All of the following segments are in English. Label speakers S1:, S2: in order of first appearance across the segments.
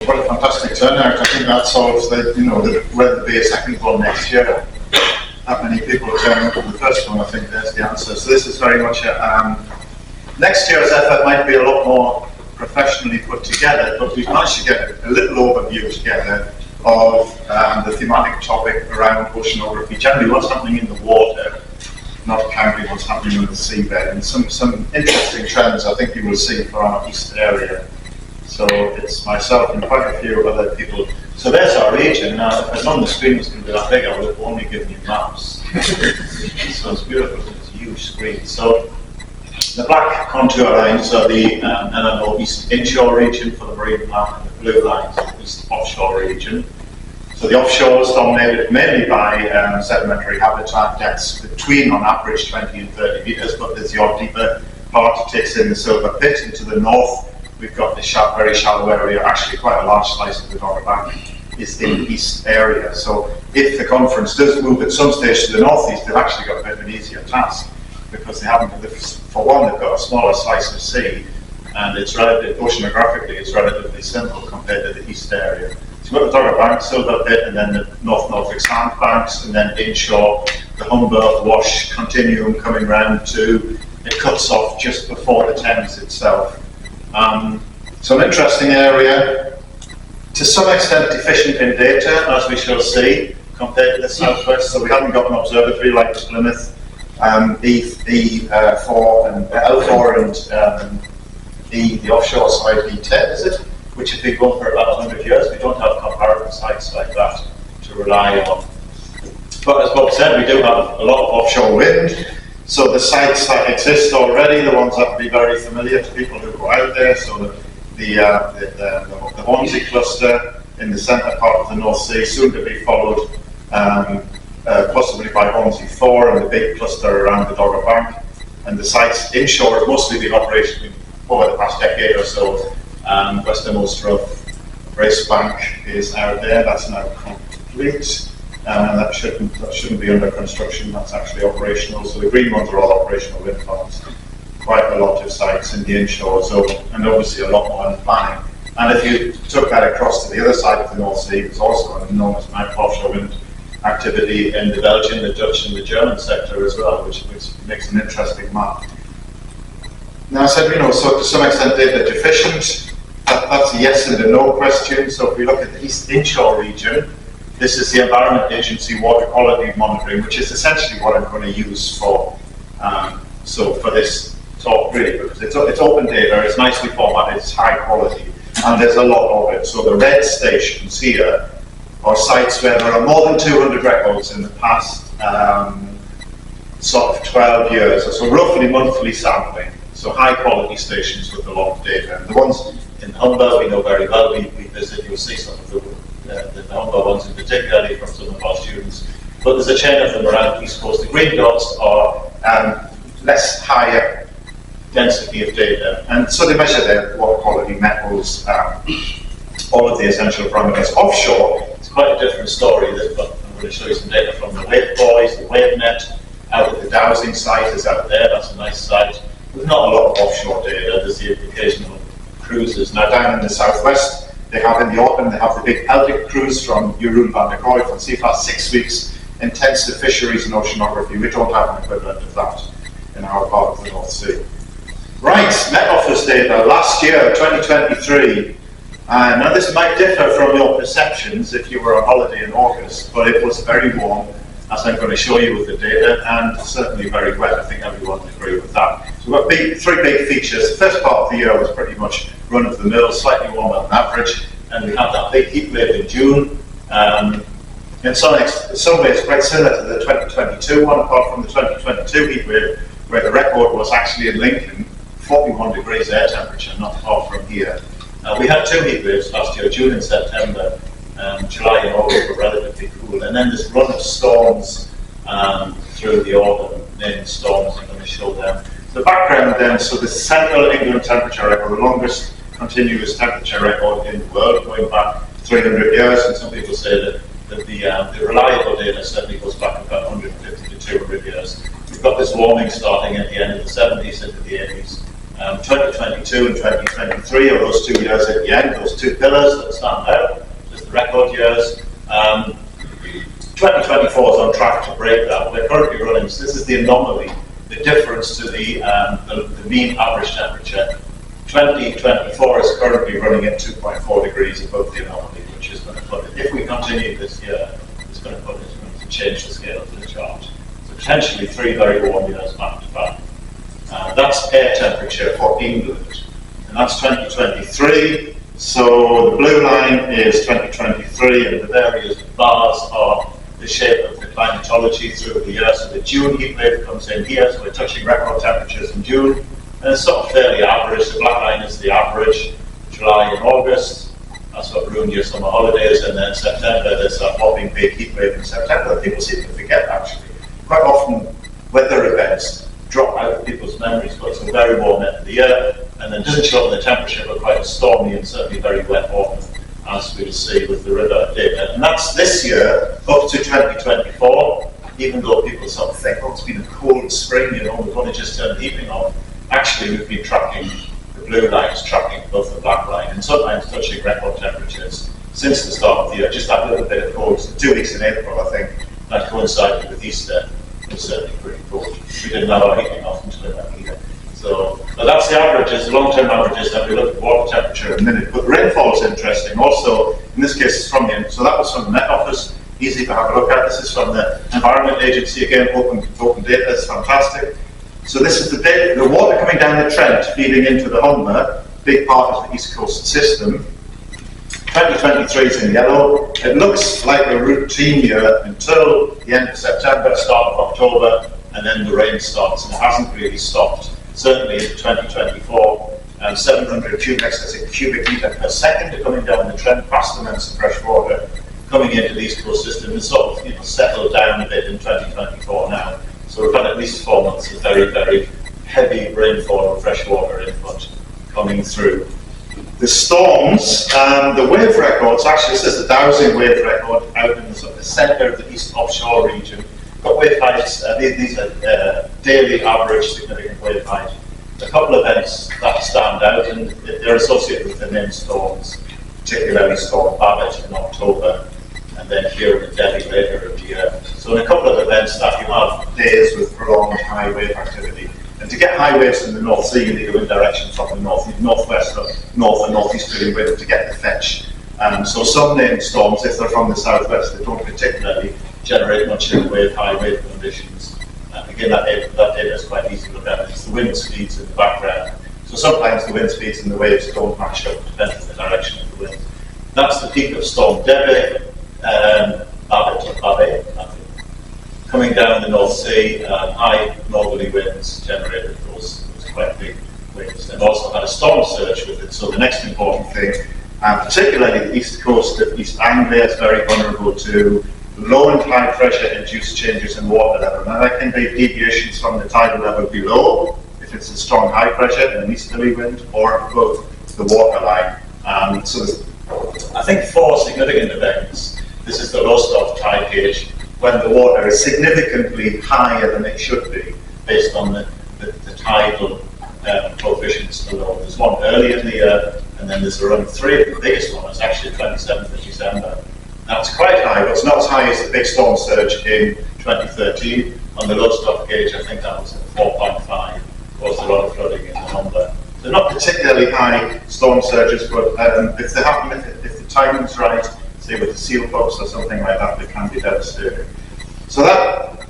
S1: What a fantastic turnout. I think that solves where the base second one next year. That many people turn up for the first one, I think there's the answer. So this is very much next year's effort might be a lot more professionally put together, but we've managed to get a little overview together of the thematic topic around oceanography, generally what's happening in the water, not counting what's happening in the seabed, and some interesting trends I think you will see for our east area. So it's myself and quite a few other people. So there's our region. Now, if I'd known the screen was going to be that big, I would have only given you maps. So it's beautiful, it's a huge screen. So the black contour lines are the NMO East inshore region for the marine map, and the blue lines are the East offshore region. So the offshore is dominated mainly by sedimentary habitat depths between, on average, 20 and 30 metres, but there's the odd deeper part. It takes in the Silver Pit into the north. We've got this very shallow area, actually quite a large slice of the Dogger Bank is in the east area. So if the conference does move at some stage to the northeast, they've actually got a bit of an easier task, because they haven't, for one, they've got a smaller slice of sea, and it's oceanographically, it's relatively simple compared to the east area. So we've got the Dogger Bank, Silver Pit, and then the North-Norfolk sandbanks, and then inshore, the Humber Wash continuum coming round to, it cuts off just before the Thames itself. So an interesting area, to some extent deficient in data, as we shall see, compared to the southwest. So we haven't got an observatory like Plymouth, E4 and L4 and the offshore side, E10 is it, which has been going for about 100 years. We don't have comparative sites like that to rely on. But as Bob said, we do have a lot of offshore wind. So the sites that exist already, the ones that will be very familiar to people who go out there, so the Hornsey cluster in the centre part of the North Sea, soon to be followed possibly by Hornsey 4 and the big cluster around the Dogger Bank. And the sites inshore have mostly been operational over the past decade or so. Westernmost Race Bank is out there, that's now complete. And that shouldn't be under construction, that's actually operational. So the green ones are all operational wind farms. Quite a lot of sites in the inshore zone, and obviously a lot more in planning. And if you took that across to the other side of the North Sea, there's also an enormous amount of offshore wind activity in the Belgian, the Dutch, and the German sector as well, which makes an interesting map. Now I said, so to some extent they're deficient. That's a yes and a no question. So if we look at the East Inshore region, this is the Environment Agency water quality monitoring, which is essentially what I'm going to use for this talk, really, because it's open data, it's nicely formatted, it's high quality, and there's a lot of it. So the red stations here are sites where there are more than 200 records in the past sort of 12 years, so roughly monthly sampling. So high quality stations with a lot of data. And the ones in Humber we know very well. We visit, you'll see some of the Humber ones in particularly from some of our students. But there's a chain of them around the East Coast. The green dots are less higher density of data. And so they measure their water quality, metals, all of the essential parameters. Offshore, it's quite a different story. I'm going to show you some data from the Wave Buoys, the WaveNet, out at the dowsing site is out there. That's a nice site. There's not a lot of offshore data. There's the occasional cruises. Now down in the southwest, they have in the autumn, they have the big Celtic cruise from Jeroen van der Kooij from CFAS, 6 weeks, intensive fisheries and oceanography. We don't have an equivalent of that in our part of the North Sea. Right, Met Office data, last year, 2023. Now this might differ from your perceptions if you were on holiday in August, but it was very warm, as I'm going to show you with the data, and certainly very wet. I think everyone would agree with that. So we've got three big features. The first part of the year was pretty much run-of-the-mill, slightly warmer than average, and we had that big heat wave in June. In some ways quite similar to the 2022 one, apart from the 2022 heat wave, where the record was actually in Lincoln, 41 degrees air temperature, not far from here. We had two heat waves last year, June and September. July and August were relatively cool, and then this run of storms through the autumn, named storms, I'm going to show them. The background then, so the Central England temperature record, the longest continuous temperature record in the world, going back 300 years, and some people say that the reliable data certainly goes back about 150 to 200 years. We've got this warming starting at the end of the 70s into the 80s, 2022 and 2023 are those 2 years at the end, those 2 pillars that stand out, just the record years. 2024 is on track to break that. We're currently running, so this is the anomaly, the difference to the mean average temperature. 2024 is currently running at 2.4 degrees above the anomaly, which is going to put it, if we continue this year, it's going to change the scale of the chart. So potentially 3 very warm years back to back. That's air temperature for England, and that's 2023. So the blue line is 2023, and the various bars are the shape of the climatology through the year. So the June heat wave comes in here, so we're touching record temperatures in June, and it's sort of fairly average. The black line is the average, July and August. That's what ruined your summer holidays, and then September, there's a hopping big heat wave in September. People seem to forget, actually. Quite often, weather events drop out of people's memories, but it's a very warm end of the year, and then doesn't show up in the temperature, but quite a stormy and certainly very wet autumn, as we'll see with the river data. And that's this year up to 2024, even though people sort of think, oh, it's been a cold spring, you know, we've only just turned the heating on. Actually, we've been tracking the blue lines, tracking both the black line, and sometimes touching record temperatures since the start of the year. Just that little bit of cold, 2 weeks in April, I think, that coincided with Easter. It was certainly pretty cold. We didn't have our heating off until that either. So, but that's the averages, the long-term averages, and we look at water temperature in a minute. But rainfall is interesting. Also, in this case, it's from the, so that was from the Met Office, easy to have a look at. This is from the Environment Agency, again, open data, it's fantastic. So this is the data, the water coming down the Trent, feeding into the Humber, big part of the East Coast system. 2023 is in yellow. It looks like a routine year until the end of September, start of October, and then the rain starts, and it hasn't really stopped. Certainly in 2024, 700 cubic metre per second are coming down the Trent, past amounts of fresh water coming into the East Coast system, and sort of, you know, settled down a bit in 2024 now. So we've had at least 4 months of very, very heavy rainfall and freshwater input coming through. The storms, the wave records, actually this is the dowsing wave record out in the, sort of the centre of the east offshore region. Got wave heights, these are daily average significant wave height. A couple of events that stand out, and they're associated with the named storms, particularly Storm Babbitt in October, and then here in the Delhi later in the year. So in a couple of events that you have days with prolonged high wave activity. And to get high waves in the North Sea, you need to go in direction from the north, northwest, or north and northeasterly wind to get the fetch. So some named storms, if they're from the southwest, they don't particularly generate much in the wave, high wave conditions. Again, that data is quite easy to look at. It's the wind speeds in the background. So sometimes the wind speeds and the waves don't match up, depending on the direction of the wind. That's the peak of Storm Debbie, Babbitt, coming down the North Sea. High northerly winds generated those quite big waves. They've also had a storm surge with it. So the next important thing, particularly the east coast of East Anglia, is very vulnerable to low and high pressure induced changes in water level. Now there can be deviations from the tidal level below, if it's a strong high pressure and an easterly wind, or above the water line. So there's, I think, 4 significant events. This is the Lowestoft tide gauge, when the water is significantly higher than it should be, based on the tidal coefficients below. There's one early in the year, and then there's around 3. The biggest one is actually 27th of December. That's quite high, but it's not as high as the big storm surge in 2013. On the Lowestoft gauge, I think that was at 4.5. Caused a lot of flooding in the Humber. They're not particularly high storm surges, but if they happen, if the timing's right, say with the seal box or something like that, they can be devastating. So that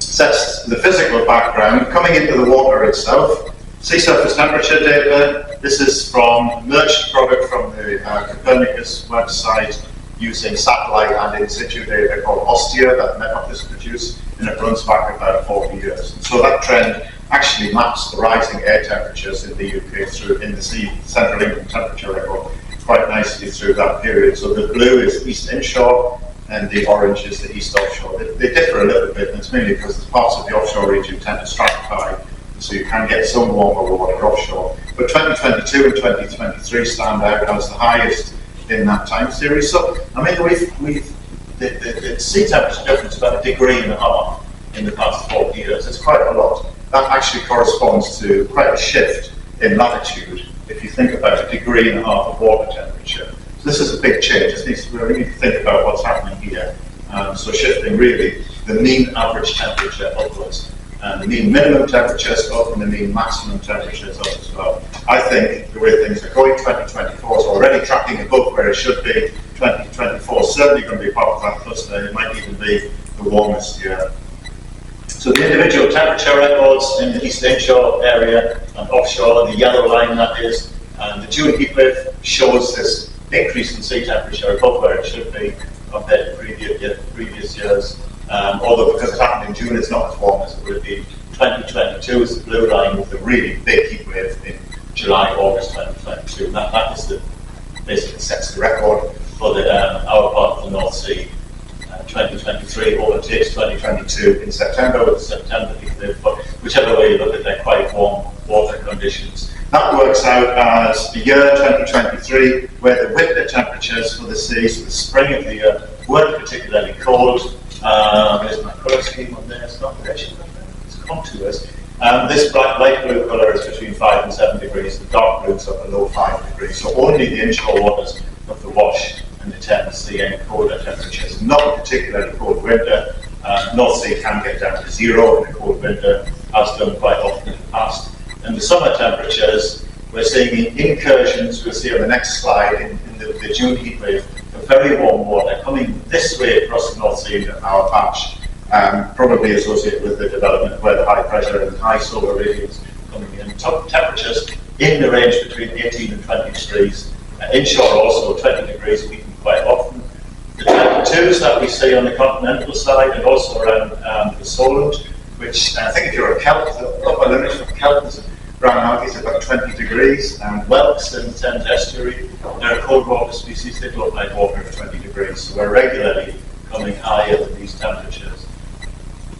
S1: sets the physical background. Coming into the water itself, sea surface temperature data. This is from merged product from the Copernicus website using satellite and in situ data called Austia that Met Office produced, and it runs back about 40 years. And so that trend actually maps the rising air temperatures in the UK through in the sea, Central England temperature record quite nicely through that period. So the blue is east inshore and the orange is the east offshore. They differ a little bit, and it's mainly because the parts of the offshore region tend to stratify, so you can get some warmer water offshore. But 2022 and 2023 stand out as the highest in that time series. So, I mean, the sea temperature difference is about 1.5 degrees in the past 40 years. It's quite a lot. That actually corresponds to quite a shift in latitude if you think about 1.5 degrees of water temperature. So this is a big change. We really need to think about what's happening here. So shifting really the mean average temperature upwards, and the mean minimum temperatures up and the mean maximum temperatures up as well. I think the way things are going, 2024 is already tracking above where it should be. 2024 is certainly going to be part of that cluster. It might even be the warmest year. So the individual temperature records in the East Inshore area and offshore, the yellow line that is, and the June heat wave shows this increase in sea temperature above where it should be compared to previous years. Although because it happened in June, it's not as warm as it would be. 2022 is the blue line with a really big heat wave in July, August 2022. And that is basically sets the record for our part of the North Sea. 2023 overtakes 2022 in September with the September heat wave, but whichever way you look at it, they're quite warm water conditions. That works out as the year 2023, where the winter temperatures for the seas, the spring of the year, weren't particularly cold. There's my colour scheme on there, it's not actually it's contours. This light blue colour is between 5 and 7 degrees, the dark blues are below 5 degrees, so only the inshore waters of the Wash and the Thames see any colder temperatures. Not a particularly cold winter. North Sea can get down to 0 in a cold winter, as done quite often in the past. And the summer temperatures, we're seeing incursions, we'll see on the next slide, in the June heat wave, of very warm water coming this way across the North Sea into our patch, probably associated with the development of where the high pressure and high solar radiance coming in. Temperatures in the range between 18 and 20 degrees. Inshore also 20 degrees we can quite often. The 22s that we see on the continental side and also around the Solent, which I think if you're a Celt, the upper limit for Celt is around is about 20 degrees. Whelks in the Thames estuary, they're a cold water species, they don't like water of 20 degrees, so we're regularly coming higher than these temperatures.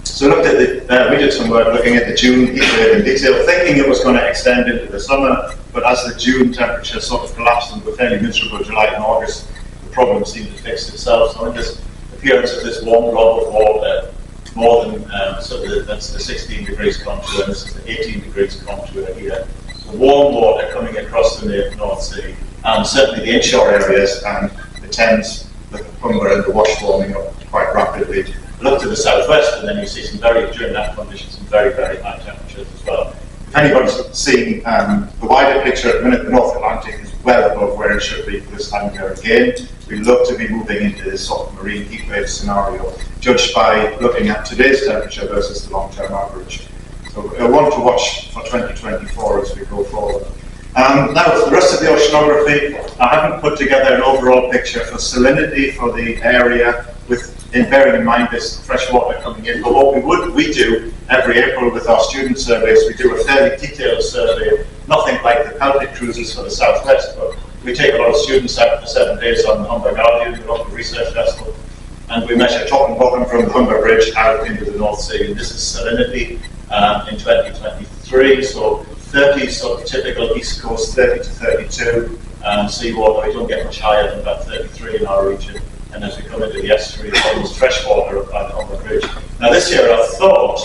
S1: So we did some work looking at the June heat wave in detail, thinking it was going to extend into the summer, but as the June temperature sort of collapsed into a fairly miserable July and August, the problem seemed to fix itself. So in this appearance of this warm blob of water, more than, that's the 16 degrees contour, and this is the 18 degrees contour here. The warm water coming across the North Sea, and certainly the inshore areas and the Thames, the Humber and the Wash warming up quite rapidly. Look to the southwest, and then you see during that condition, some very, very high temperatures as well. If anybody's seeing the wider picture at the minute, the North Atlantic is well above where it should be for this time of year again. We look to be moving into this sort of marine heat wave scenario, judged by looking at today's temperature versus the long-term average. So one to watch for 2024 as we go forward. Now, for the rest of the oceanography, I haven't put together an overall picture for salinity for the area, bearing in mind this fresh water coming in. But what we do every April with our student surveys, we do a fairly detailed survey, nothing like the Celtic cruises for the southwest, but we take a lot of students out for 7 days on the Humber Guardian, the local research vessel, and we measure top and bottom from the Humber Bridge out into the North Sea. And this is salinity in 2023, so 30 sort of typical East Coast, 30 to 32 seawater. We don't get much higher than about 33 in our region. And as we come into the estuary, it's almost freshwater up by the Humber Bridge. Now this year I thought,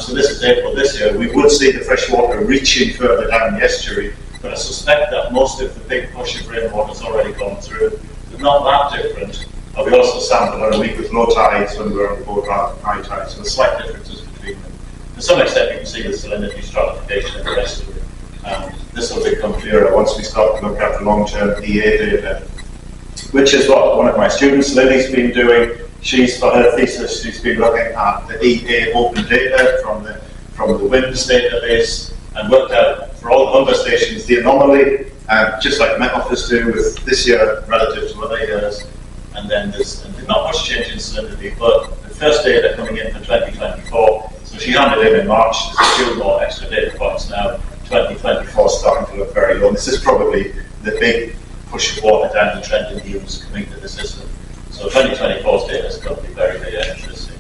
S1: so this is April this year, we would see the freshwater reaching further down the estuary, but I suspect that most of the big push of rainwater has already gone through. It's not that different. We also sampled on a week with low tides when we were on the boat rather than high tides, so there's slight differences between them. To some extent you can see the salinity stratification in the estuary. This will become clearer once we start to look at the long-term EA data, which is what one of my students, Lily's been doing. For her thesis, she's been looking at the EA open data from the WIMS database and worked out for all the Humber stations the anomaly, just like Met Office do with this year relative to other years. And then there's not much change in salinity, but the first data coming in for 2024, so she handed in March, there's a few more extra data points now. 2024 starting to look very low. This is probably the big push of water down the Trenton Dunes coming to the system. So 2024's data is going to be very, very interesting.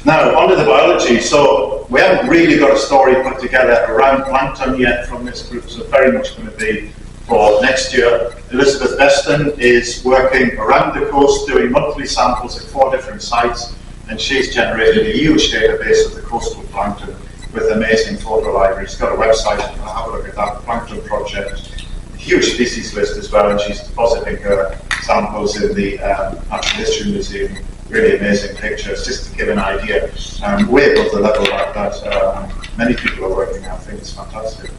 S1: Now, onto the biology. So we haven't really got a story put together around plankton yet from this group, so very much going to be for next year. Elizabeth Beston is working around the coast doing monthly samples at 4 different sites, and she's generated a huge database of the coastal plankton with amazing photo library. She's got a website, have a look at that, Plankton project. Huge species list as well, and she's depositing her samples in the Natural History Museum. Really amazing pictures, just to give an idea. Way above the level that many people are working at. I think it's fantastic.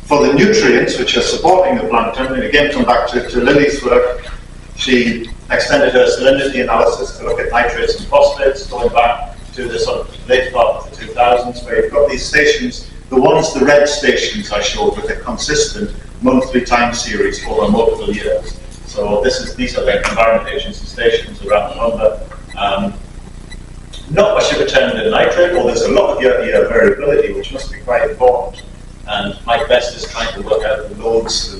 S1: For the nutrients which are supporting the plankton, and again come back to Lily's work, she extended her salinity analysis to look at nitrates and phosphates, going back to the sort of late part of the 2000s, where you've got these stations, the red stations I showed with a consistent monthly time series over multiple years. So these are the Environment Agency stations around the Humber. Not much of a trend in nitrate, or there's a lot of year-to-year variability, which must be quite important. And Mike Best is trying to work out the loads for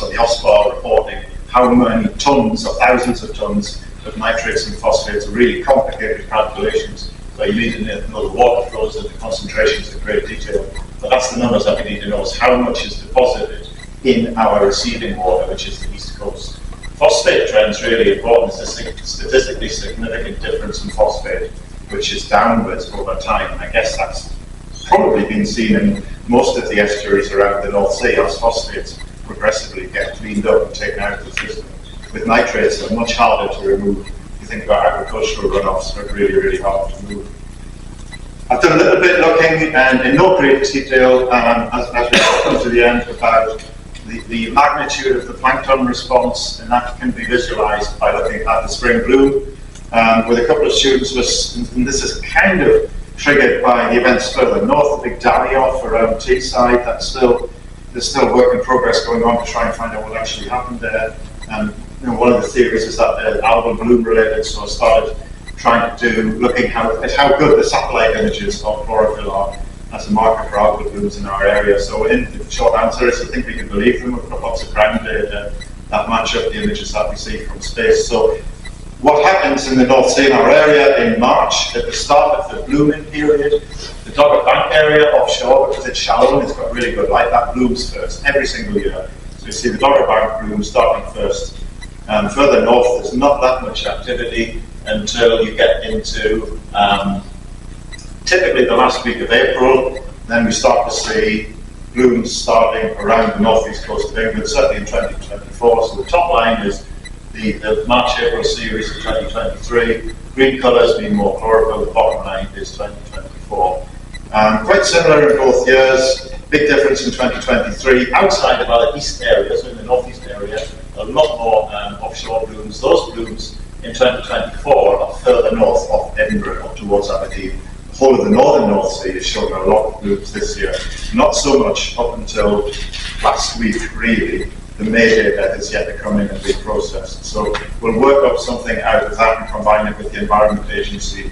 S1: the OSPAR reporting, how many tons or thousands of tons of nitrates and phosphates, are really complicated calculations. So you need to know the water flows and the concentrations in great detail. But that's the numbers that we need to know, is how much is deposited in our receiving water, which is the East Coast. Phosphate trend's really important. It's a statistically significant difference in phosphate, which is downwards over time. I guess that's probably been seen in most of the estuaries around the North Sea as phosphates progressively get cleaned up and taken out of the system. With nitrates, they're much harder to remove. If you think about agricultural runoffs, they're really, really hard to remove. I've done a little bit looking, and in no great detail, as we come to the end, about the magnitude of the plankton response, and that can be visualized by looking at the spring bloom with a couple of students, and this is kind of triggered by the events further north, the big die-off around Teesside. There's still work in progress going on to try and find out what actually happened there. One of the theories is that algal bloom related, so I started trying to looking at how good the satellite images of chlorophyll are as a marker for algal blooms in our area. So the short answer is I think we can believe them. We've got lots of ground data that match up the images that we see from space. So what happens in the North Sea in our area in March, at the start of the blooming period, the Dogger Bank area offshore, because it's shallow and it's got really good light, that blooms first every single year. So you see the Dogger Bank bloom starting first. Further north, there's not that much activity until you get into typically the last week of April. Then we start to see blooms starting around the northeast coast of England, certainly in 2024. So the top line is the March-April series of 2023. Green colours mean more chlorophyll, the bottom line is 2024. Quite similar in both years. Big difference in 2023. Outside of our east area, so in the northeast area, a lot more offshore blooms. Those blooms in 2024 are further north of Edinburgh, up towards Aberdeen. The whole of the northern North Sea is showing a lot of blooms this year. Not so much up until last week, really. The May data is yet to come in and be processed. So we'll work up something out of that and combine it with the Environment Agency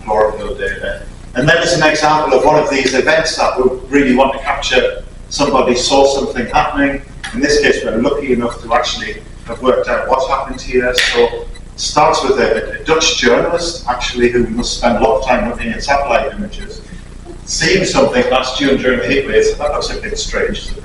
S1: chlorophyll data. And then as an example of one of these events that we really want to capture, somebody saw something happening. In this case, we're lucky enough to actually have worked out what happened here. So it starts with a Dutch journalist, actually, who must spend a lot of time looking at satellite images, seeing something last June during the heat waves. That looks a bit strange. The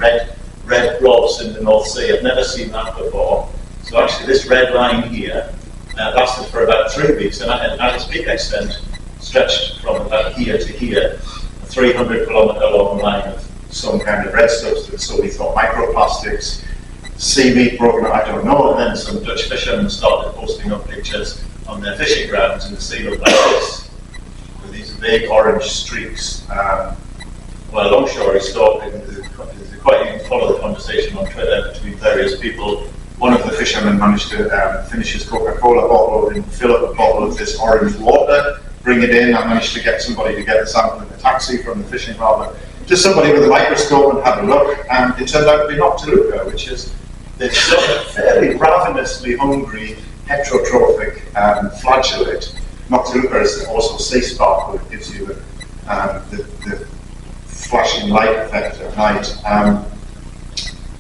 S1: red blobs in the North Sea. I've never seen that before. So actually this red line here lasted for about 3 weeks, and at its peak extent stretched from about here to here, a 300-kilometre long line of some kind of red substance. So we thought microplastics, seaweed broken, I don't know, and then some Dutch fishermen started posting up pictures on their fishing grounds, and the sea looked like this, with these big orange streaks. Well, long story short, you can follow the conversation on Twitter between various people. One of the fishermen managed to finish his Coca-Cola bottle and fill up a bottle of this orange water, bring it in. I managed to get somebody to get a sample in a taxi from the fishing harbour. Just somebody with a microscope and had a look, and it turned out to be Noctiluca, which is this sort of fairly ravenously hungry heterotrophic flagellate. Noctiluca is also sea sparkle. It gives you the flashing light effect at night.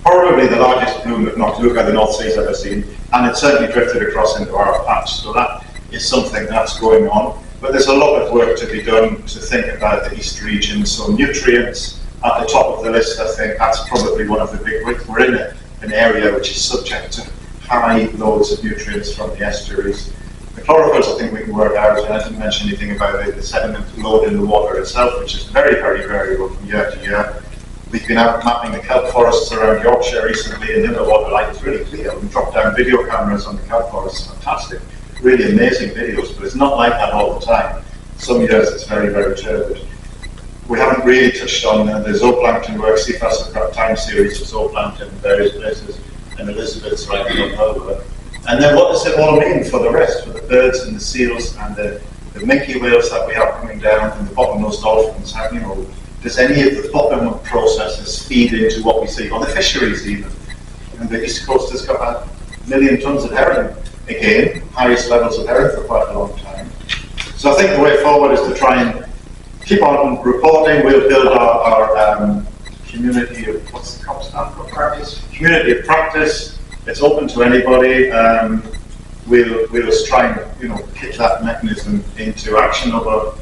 S1: Probably the largest bloom of Noctiluca the North Sea's ever seen, and it certainly drifted across into our patch, so that is something that's going on. But there's a lot of work to be done to think about the East region, so nutrients at the top of the list. I think that's probably one of the big ones. We're in an area which is subject to high loads of nutrients from the estuaries. The Chlorophylls, I think we can work out, and I didn't mention anything about the sediment load in the water itself, which is very, very variable from year to year. We've been out mapping the kelp forests around Yorkshire recently, and the water light is really clear. We dropped down video cameras on the kelp forests, fantastic, really amazing videos, but it's not like that all the time. Some years it's very, very turbid. We haven't really touched on the zooplankton work. CFAS have got a time series for zooplankton in various places, and Elizabeth's writing on her work. And then what does it all mean for the rest, for the birds and the seals and the minke whales that we have coming down, and the bottlenose dolphins? Does any of the bottom processes feed into what we see, or the fisheries even? And the East Coast has got 1 million tonnes of herring, again, highest levels of herring for quite a long time. So I think the way forward is to try and keep on reporting. We'll build our community of, what's the COP stand for? Practice? Community of practice. It's open to anybody. We'll try and kick that mechanism into action over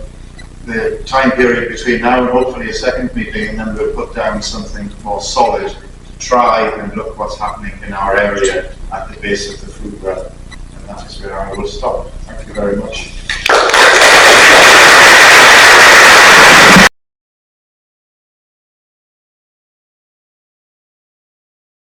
S1: the time period between now and hopefully a second meeting, and then we'll put down something more solid to try and look what's happening in our area at the base of the food web. And that is where I will stop. Thank you very much.